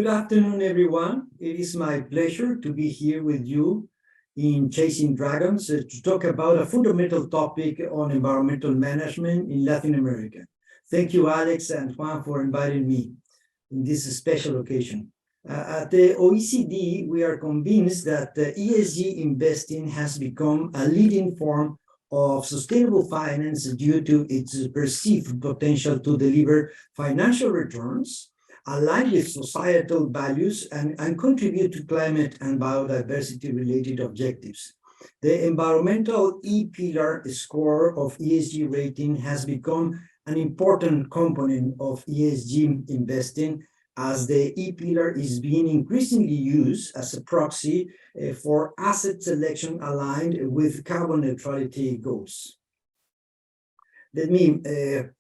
Good afternoon, everyone. It is my pleasure to be here with you in Chasing Dragons to talk about a fundamental topic on environmental management in Latin America. Thank you, Alex and Juan, for inviting me in this special occasion. At the OECD, we are convinced that ESG investing has become a leading form of sustainable finance due to its perceived potential to deliver financial returns, align with societal values, and contribute to climate and biodiversity related objectives. The environmental E-pillar score of ESG rating has become an important component of ESG investing, as the E-pillar is being increasingly used as a proxy for asset selection aligned with carbon neutrality goals. Let me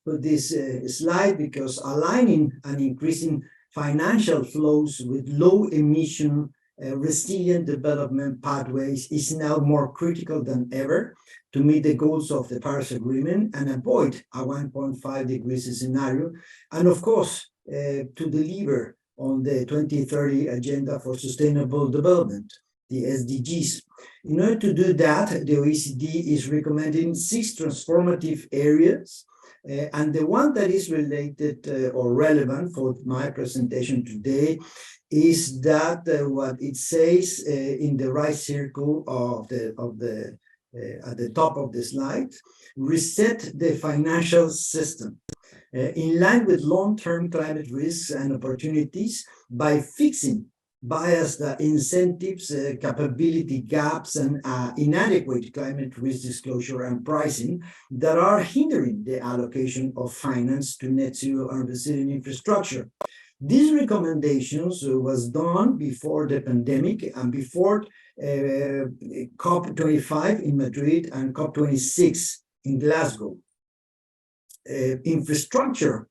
put this slide because aligning and increasing financial flows with low emission resilient development pathways is now more critical than ever to meet the goals of the Paris Agreement and avoid a 1.5 degrees scenario, and of course, to deliver on the 2030 Agenda for Sustainable Development, the SDGs. In order to do that, the OECD is recommending 6 transformative areas, and the one that is related or relevant for my presentation today is that what it says in the right circle at the top of the slide: reset the financial system in line with long-term climate risks and opportunities by fixing biased incentives, capability gaps, and inadequate climate risk disclosure and pricing that are hindering the allocation of finance to net zero and resilient infrastructure. These recommendations was done before the pandemic and before COP25 in Madrid and COP26 in Glasgow. Infrastructure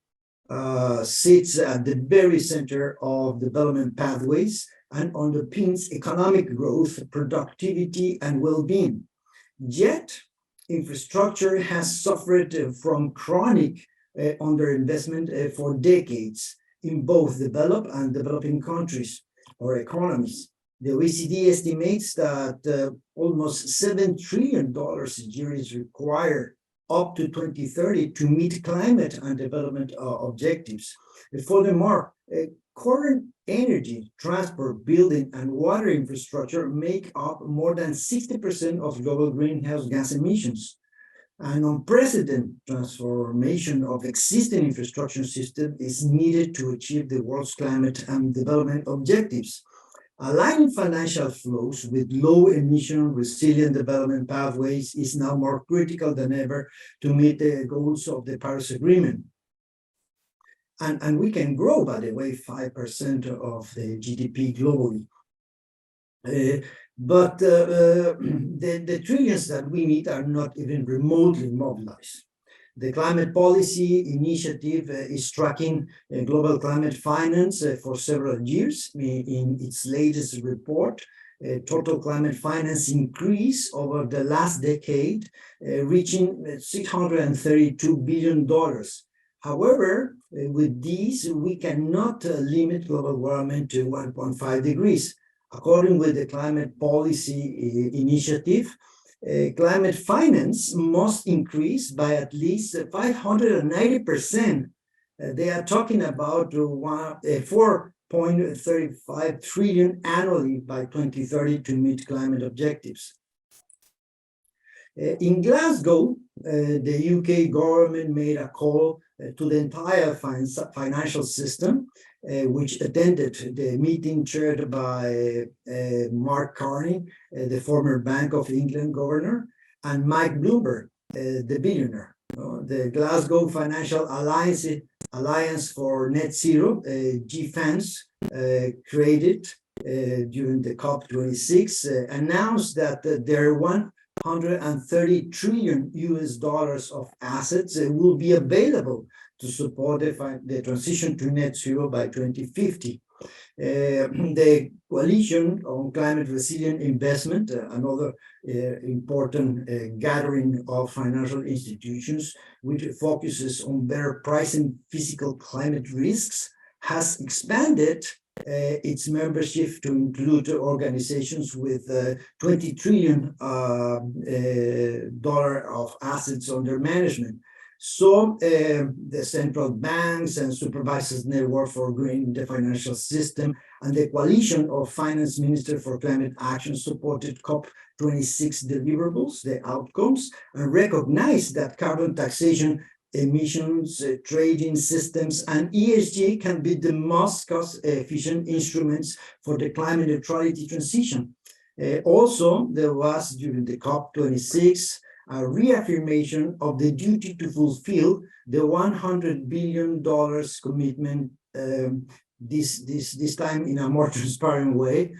sits at the very center of development pathways and underpins economic growth, productivity, and well-being. Yet, infrastructure has suffered from chronic underinvestment for decades in both developed and developing countries or economies. The OECD estimates that almost $7 trillion a year is required up to 2030 to meet climate and development objectives. Furthermore, current energy, transport, building, and water infrastructure make up more than 60% of global greenhouse gas emissions. An unprecedented transformation of existing infrastructure system is needed to achieve the world's climate and development objectives. Aligning financial flows with low-emission, resilient development pathways is now more critical than ever to meet the goals of the Paris Agreement. And we can grow, by the way, 5% of the GDP globally. But the trillions that we need are not even remotely mobilized. The Climate Policy Initiative is tracking global climate finance for several years. In its latest report, total climate finance increased over the last decade, reaching $632 billion. However, with these, we cannot limit global warming to 1.5 degrees. According with the Climate Policy Initiative, climate finance must increase by at least 590%. They are talking about 4.35 trillion annually by 2030 to meet climate objectives. In Glasgow, the UK government made a call to the entire financial system, which attended the meeting chaired by Mark Carney, the former Bank of England governor, and Mike Bloomberg, the billionaire. The Glasgow Financial Alliance for Net Zero, GFANZ, created during the COP26, announced that their $130 trillion of assets will be available to support the transition to net zero by 2050. The Coalition on Climate Resilient Investment, another important gathering of financial institutions, which focuses on better pricing physical climate risks, has expanded its membership to include organizations with $20 trillion of assets under management. So the central banks and supervisors network for greening the financial system and the coalition of finance ministers for climate action supported COP26 deliverables, the outcomes, and recognized that carbon taxation, emissions, trading systems, and ESG can be the most cost-efficient instruments for the climate neutrality transition. Also, there was, during the COP26, a reaffirmation of the duty to fulfill the $100 billion commitment, this time in a more transparent way,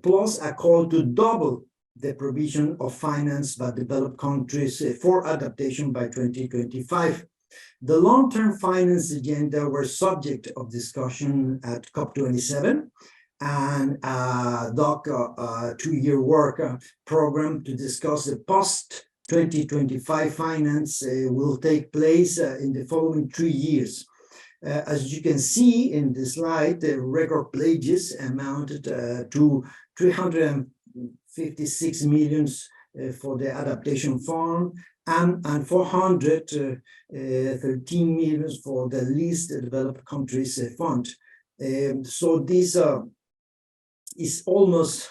plus a call to double the provision of finance by developed countries for adaptation by 2025. The long-term finance agenda were subject of discussion at COP27, and a two-year work program to discuss the post-2025 finance will take place in the following 3 years. As you can see in the slide, the record pledges amounted to 356 million for the adaptation fund and 413 million for the least developed countries fund. So this is almost,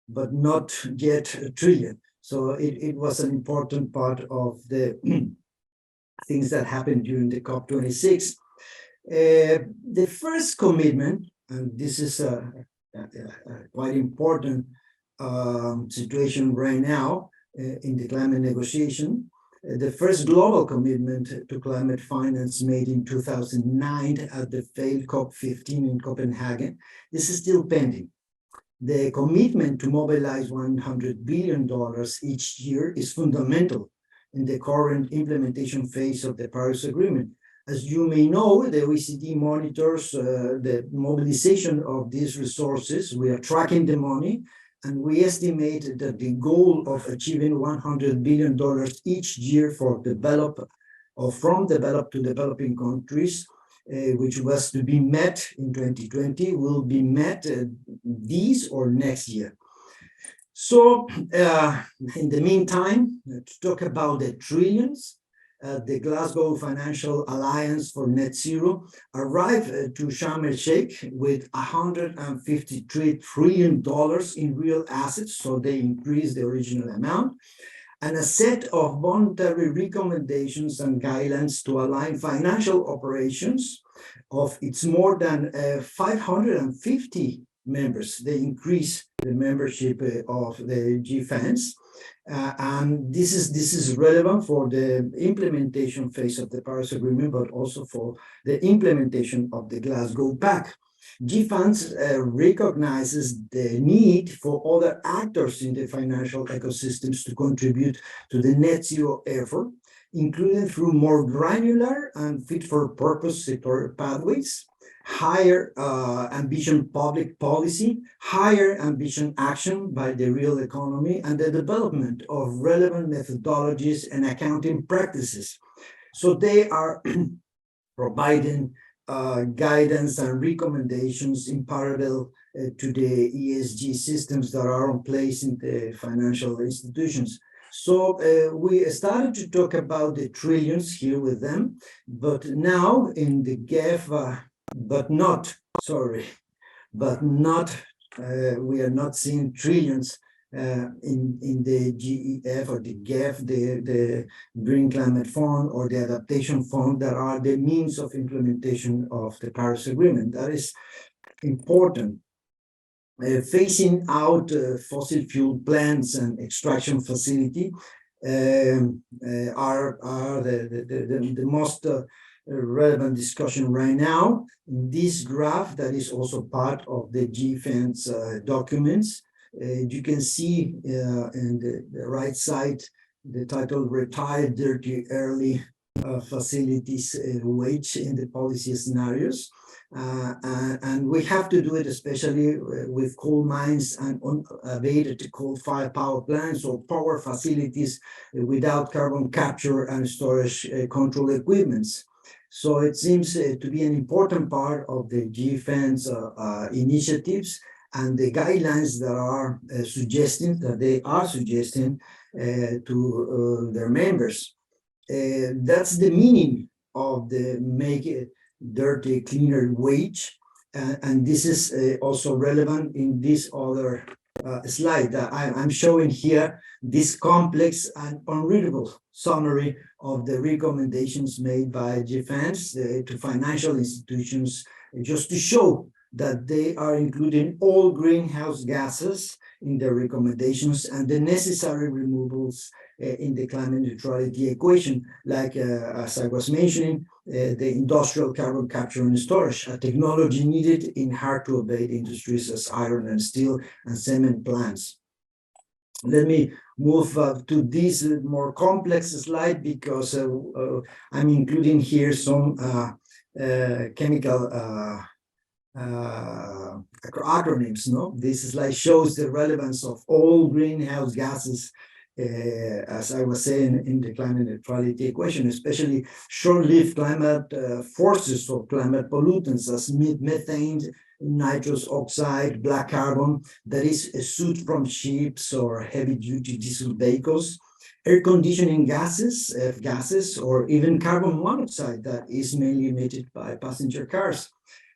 but not yet, a trillion. So it was an important part of the things that happened during the COP26. The first commitment, and this is a quite important situation right now in the climate negotiation, the first global commitment to climate finance made in 2009 at the failed COP15 in Copenhagen. This is still pending. The commitment to mobilize $100 billion each year is fundamental in the current implementation phase of the Paris Agreement. As you may know, the OECD monitors the mobilization of these resources. We are tracking the money, and we estimate that the goal of achieving $100 billion each year for developed or from developed to developing countries, which was to be met in 2020, will be met this or next year. So in the meantime, to talk about the trillions, the Glasgow Financial Alliance for Net Zero arrived to Sharm el-Sheikh with $153 trillion in real assets, so they increased the original amount, and a set of voluntary recommendations and guidelines to align financial operations of its more than 550 members. They increased the membership of the GFANs. And this is relevant for the implementation phase of the Paris Agreement, but also for the implementation of the Glasgow Pact. GFANs recognizes the need for other actors in the financial ecosystems to contribute to the net zero effort, including through more granular and fit-for-purpose sector pathways, higher ambition public policy, higher ambition action by the real economy, and the development of relevant methodologies and accounting practices. So they are providing guidance and recommendations in parallel to the ESG systems that are in place in the financial institutions. So we started to talk about the trillions here with them, but now in the GEF, we are not seeing trillions in the GEF or the GEF, the Green Climate Fund or the Adaptation Fund that are the means of implementation of the Paris Agreement. That is important. Phasing out fossil fuel plants and extraction facility are the most relevant discussion right now. In this graph, that is also part of the GFAN's documents, you can see in the right side, the title Retire Dirty Early Facilities Wage in the Policy Scenarios. And we have to do it especially with coal mines and unabated coal-fired power plants or power facilities without carbon capture and storage control equipments. So it seems to be an important part of the G-FAN's initiatives and the guidelines that are suggesting to their members. That's the meaning of the Make Dirty Cleaner wage. And this is also relevant in this other slide that I'm showing here, this complex and unreadable summary of the recommendations made by GFANs to financial institutions, just to show that they are including all greenhouse gases in their recommendations and the necessary removals in the climate neutrality equation, like as I was mentioning, the industrial carbon capture and storage, a technology needed in hard-to-abate industries as iron and steel and cement plants. Let me move to this more complex slide because I'm including here some chemical acronyms. No, this slide shows the relevance of all greenhouse gases, as I was saying, in the climate neutrality equation, especially short-lived climate forces or climate pollutants as methane, nitrous oxide, black carbon, that is a soot from ships or heavy-duty diesel vehicles, air conditioning gases, F-gases, or even carbon monoxide that is mainly emitted by passenger cars.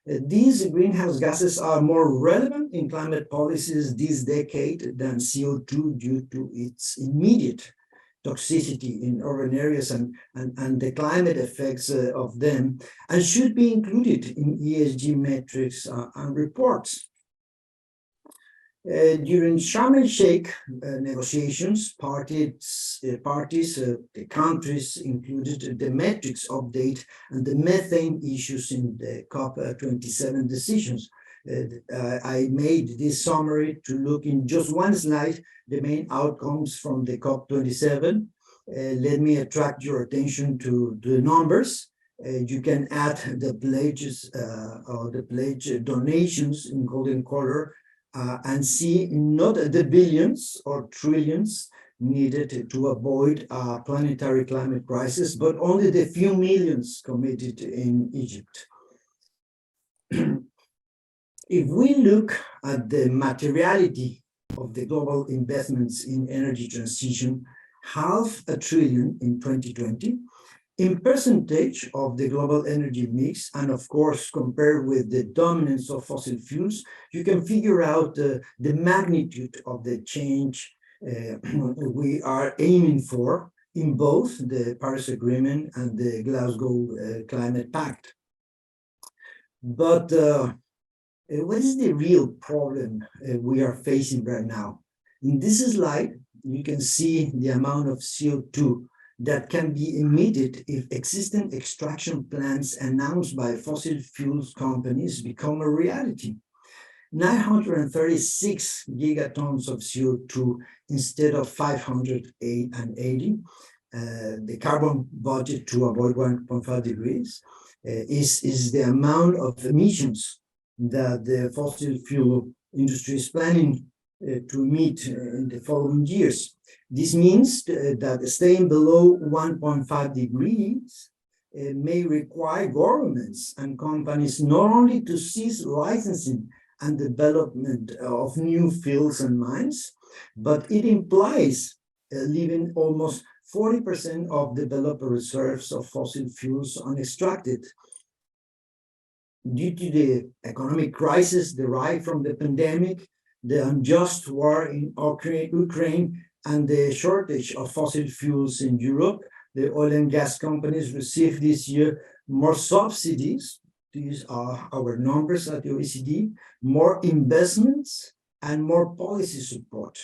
These greenhouse gases are more relevant in climate policies this decade than CO2 due to its immediate toxicity in urban areas and the climate effects of them, and should be included in ESG metrics and reports. During Sharm el-Sheikh negotiations, the countries included the metrics update and the methane issues in the COP27 decisions. I made this summary to look in just one slide, the main outcomes from the COP27. Let me attract your attention to the numbers. You can add the pledges or the pledge donations in golden color and see not the billions or trillions needed to avoid a planetary climate crisis, but only the few millions committed in Egypt. If we look at the materiality of the global investments in energy transition, $500 billion in 2020, in percentage of the global energy mix, and of course, compared with the dominance of fossil fuels, you can figure out the magnitude of the change we are aiming for in both the Paris Agreement and the Glasgow Climate Pact. But what is the real problem we are facing right now? In this slide, you can see the amount of CO2 that can be emitted if existing extraction plants announced by fossil fuels companies become a reality. 936 gigatons of CO2 instead of 580. The carbon budget to avoid 1.5 degrees is the amount of emissions that the fossil fuel industry is planning to meet in the following years. This means that staying below 1.5 degrees may require governments and companies not only to cease licensing and development of new fields and mines, but it implies leaving almost 40% of developed reserves of fossil fuels unextracted. Due to the economic crisis derived from the pandemic, the unjust war in Ukraine, and the shortage of fossil fuels in Europe, the oil and gas companies received this year more subsidies. These are our numbers at the OECD, more investments, and more policy support.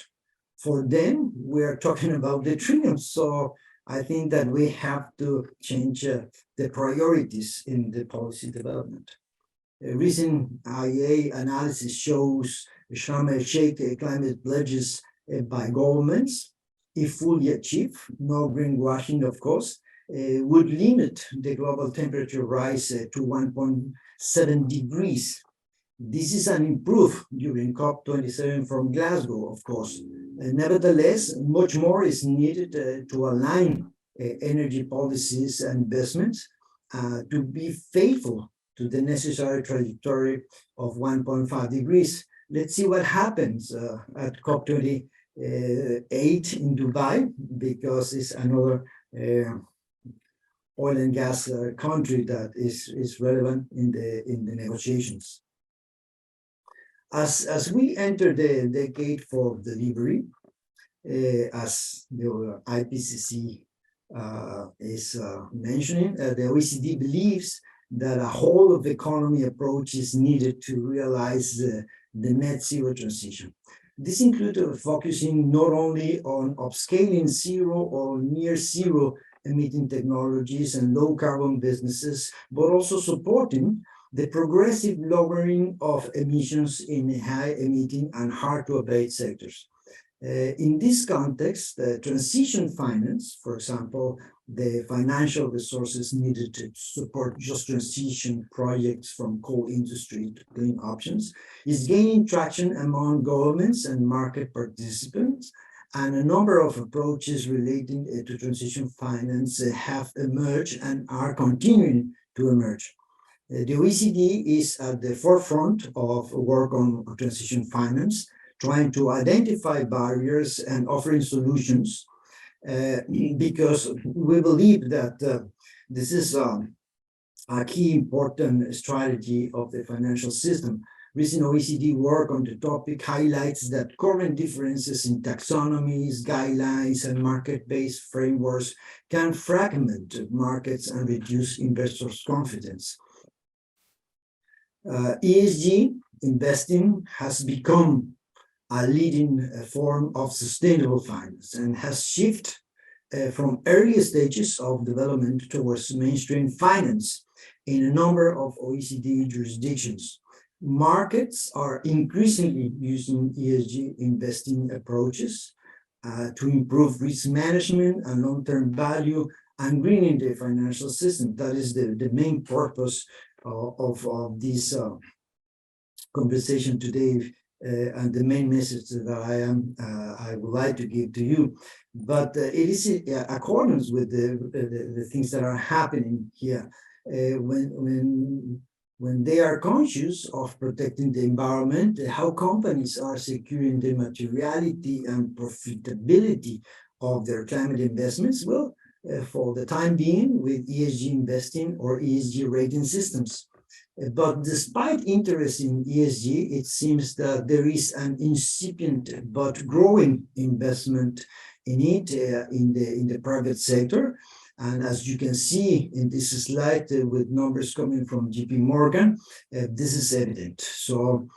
For them, we are talking about the trillions. So I think that we have to change the priorities in the policy development. A recent IEA analysis shows Sharm el-Sheikh climate pledges by governments, if fully achieved, no greenwashing, of course, would limit the global temperature rise to 1.7 degrees. This is an improvement during COP27 from Glasgow, of course. Nevertheless, much more is needed to align energy policies and investments to be faithful to the necessary trajectory of 1.5 degrees. Let's see what happens at COP28 in Dubai, because it's another oil and gas country that is relevant in the negotiations. As we enter the decade for delivery, as the IPCC is mentioning, the OECD believes that a whole of the economy approach is needed to realize the net zero transition. This includes focusing not only on upscaling zero or near zero emitting technologies and low carbon businesses, but also supporting the progressive lowering of emissions in high emitting and hard to abate sectors. In this context, transition finance, for example, the financial resources needed to support just transition projects from coal industry to clean options, is gaining traction among governments and market participants, and a number of approaches relating to transition finance have emerged and are continuing to emerge. The OECD is at the forefront of work on transition finance, trying to identify barriers and offering solutions, because we believe that this is a key important strategy of the financial system. Recent OECD work on the topic highlights that current differences in taxonomies, guidelines, and market-based frameworks can fragment markets and reduce investors' confidence. ESG investing has become a leading form of sustainable finance and has shifted from early stages of development towards mainstream finance in a number of OECD jurisdictions. Markets are increasingly using ESG investing approaches to improve risk management and long-term value and greening the financial system. That is the main purpose of this conversation today. And the main message that I would like to give to you, but it is in accordance with the things that are happening here. When they are conscious of protecting the environment, how companies are securing the materiality and profitability of their climate investments, well, for the time being with ESG investing or ESG rating systems. But despite interest in ESG, it seems that there is an incipient but growing investment in it in the private sector. And as you can see in this slide with numbers coming from JP Morgan, this is evident. So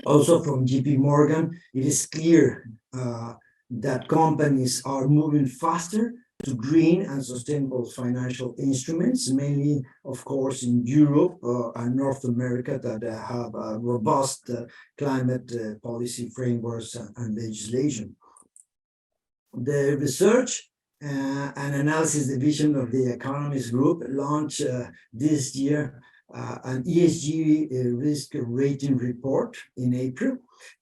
also from JP Morgan, it is clear that companies are moving faster to green and sustainable financial instruments, mainly, of course, in Europe and North America that have robust climate policy frameworks and legislation. The Research and Analysis Division of the Economist Group launched this year an ESG risk rating report in April,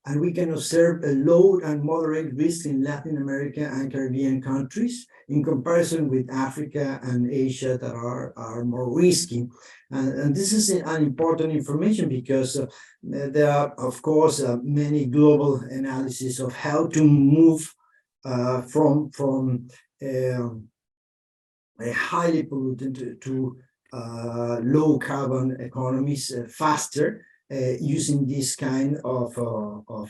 and we can observe a low and moderate risk in Latin America and Caribbean countries in comparison with Africa and Asia that are more risky. And this is an important information because there are, of course, many global analyses of how to move from a highly pollutant to low carbon economies faster using this kind of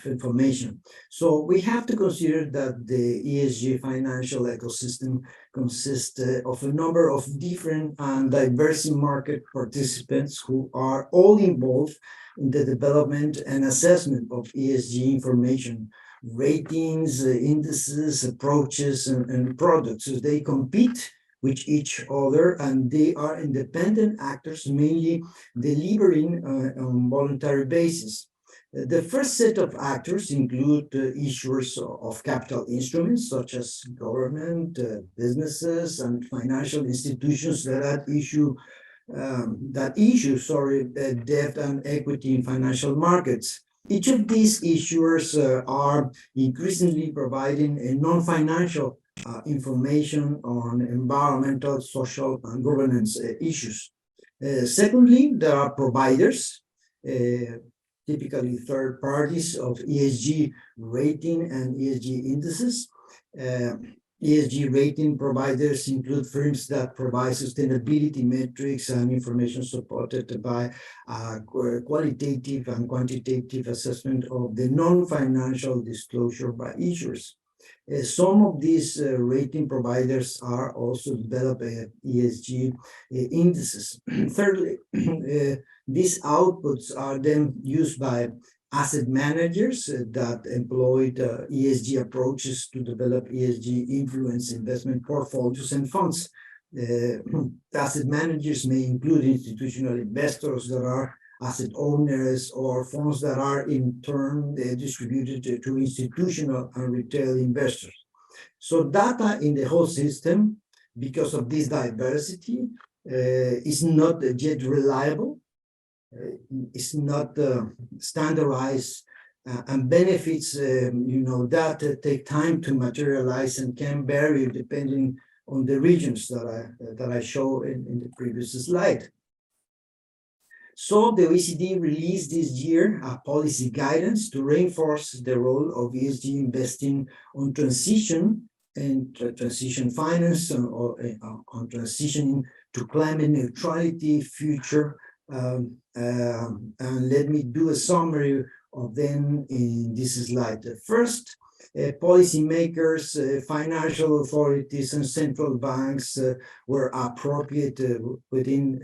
information. So we have to consider that the ESG financial ecosystem consists of a number of different and diverse market participants who are all involved in the development and assessment of ESG information, ratings, indices, approaches, and products. So they compete with each other, and they are independent actors, mainly delivering on voluntary basis. The first set of actors include issuers of capital instruments, such as government, businesses, and financial institutions that issue debt and equity in financial markets. Each of these issuers are increasingly providing a non-financial information on environmental, social, and governance issues. Secondly, there are providers, typically third parties of ESG rating and ESG indices. ESG rating providers include firms that provide sustainability metrics and information supported by qualitative and quantitative assessment of the non-financial disclosure by issuers. Some of these rating providers are also developing ESG indices. Thirdly, these outputs are then used by asset managers that employed ESG approaches to develop ESG influence investment portfolios and funds. Asset managers may include institutional investors that are asset owners or funds that are in turn distributed to institutional and retail investors. So data in the whole system, because of this diversity, is not yet reliable. It's not standardized, and benefits, that take time to materialize and can vary depending on the regions that I showed in the previous slide. So the OECD released this year a policy guidance to reinforce the role of ESG investing on transition and transition finance or on transitioning to climate neutrality future. And let me do a summary of them in this slide. First, policymakers, financial authorities, and central banks were appropriate within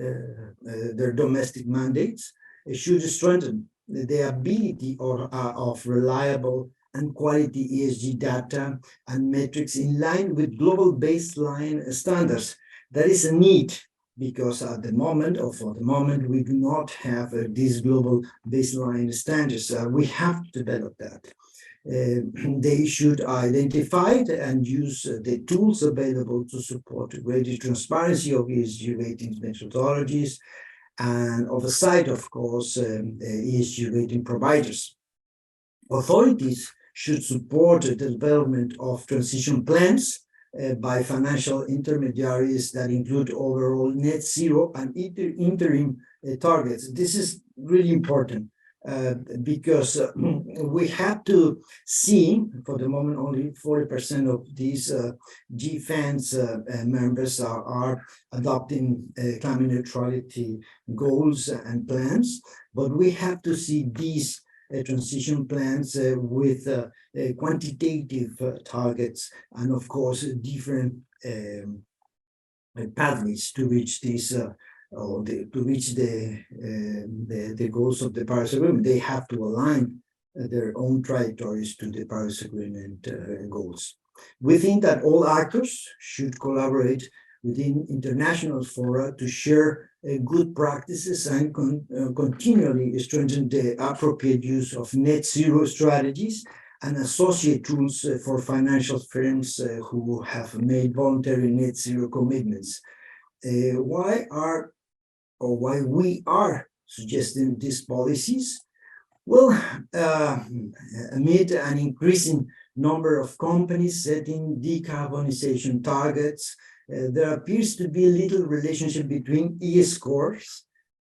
their domestic mandates should strengthen the ability of reliable and quality ESG data and metrics in line with global baseline standards. There is a need because at the moment, or for the moment, we do not have these global baseline standards. We have to develop that. They should identify and use the tools available to support greater transparency of ESG ratings methodologies and oversight, of course, ESG rating providers. Authorities should support the development of transition plans by financial intermediaries that include overall net zero and interim targets. This is really important. Because we have to see, for the moment, only 40% of these GFANS members are adopting climate neutrality goals and plans, but we have to see these transition plans with quantitative targets and, of course, different pathways to reach these to reach the goals of the Paris Agreement. They have to align their own trajectories to the Paris Agreement goals. We think that all actors should collaborate within international fora to share good practices and continually strengthen the appropriate use of net zero strategies and associate tools for financial firms who have made voluntary net zero commitments. Why we are suggesting these policies? Well, amid an increasing number of companies setting decarbonization targets, there appears to be a little relationship between E scores,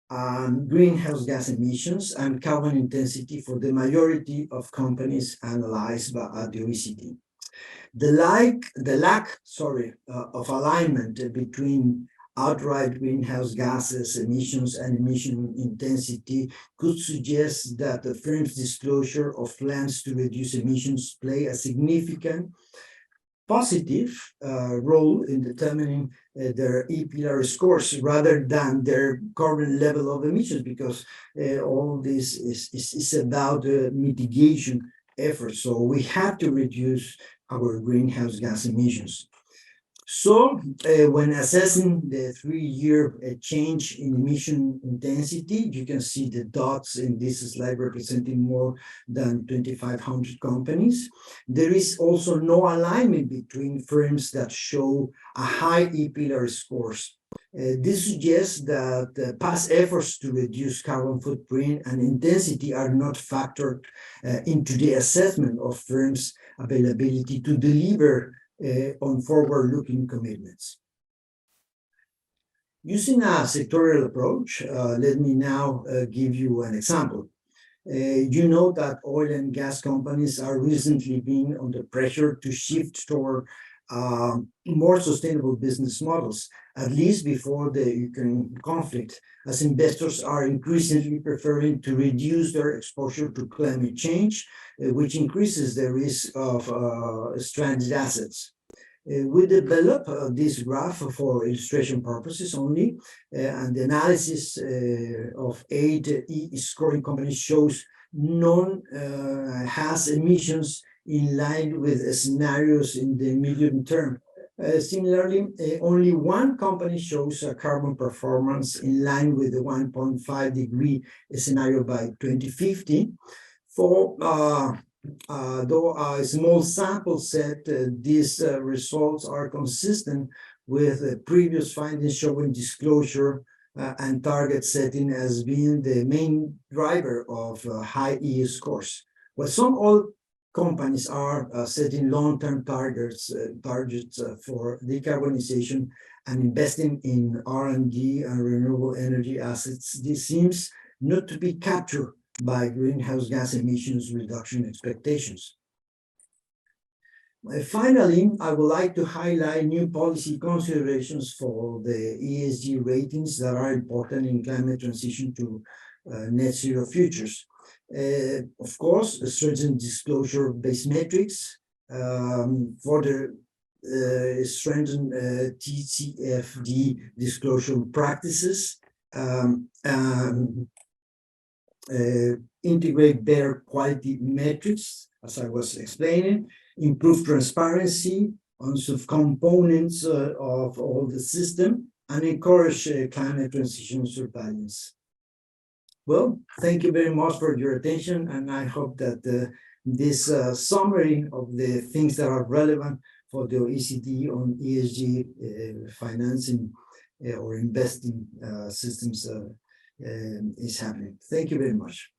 greenhouse gas emissions, and carbon intensity for the majority of companies analyzed by the OECD. The lack of alignment between outright greenhouse gases emissions and emission intensity could suggest that the firm's disclosure of plans to reduce emissions play a significant positive role in determining their E-pillar scores rather than their current level of emissions, because all this is about mitigation efforts. So we have to reduce our greenhouse gas emissions. So when assessing the 3-year change in emission intensity, you can see the dots in this slide representing more than 2,500 companies. There is also no alignment between firms that show a high E-pillar scores. This suggests that past efforts to reduce carbon footprint and intensity are not factored into the assessment of firms' availability to deliver on forward-looking commitments. Using a sectorial approach, let me now give you an example. You know that oil and gas companies are recently being under pressure to shift toward more sustainable business models, at least before the Ukraine conflict, as investors are increasingly preferring to reduce their exposure to climate change, which increases the risk of stranded assets. We develop this graph for illustration purposes only, and the analysis of 8 scoring companies shows none has emissions in line with scenarios in the medium term. Similarly, only one company shows a carbon performance in line with the 1.5 degree scenario by 2050. For though a small sample set, these results are consistent with previous findings showing disclosure and target setting as being the main driver of high ES scores. Well, some oil companies are setting long-term targets for decarbonization and investing in R&D and renewable energy assets. This seems not to be captured by greenhouse gas emissions reduction expectations. Finally, I would like to highlight new policy considerations for the ESG ratings that are important in climate transition to net zero futures. Of course, certain disclosure-based metrics, further strengthen TCFD disclosure practices, integrate better quality metrics, as I was explaining, improve transparency on subcomponents of all the system, and encourage climate transition surveillance. Well, thank you very much for your attention, and I hope that this summary of the things that are relevant for the OECD on ESG financing or investing systems is happening. Thank you very much.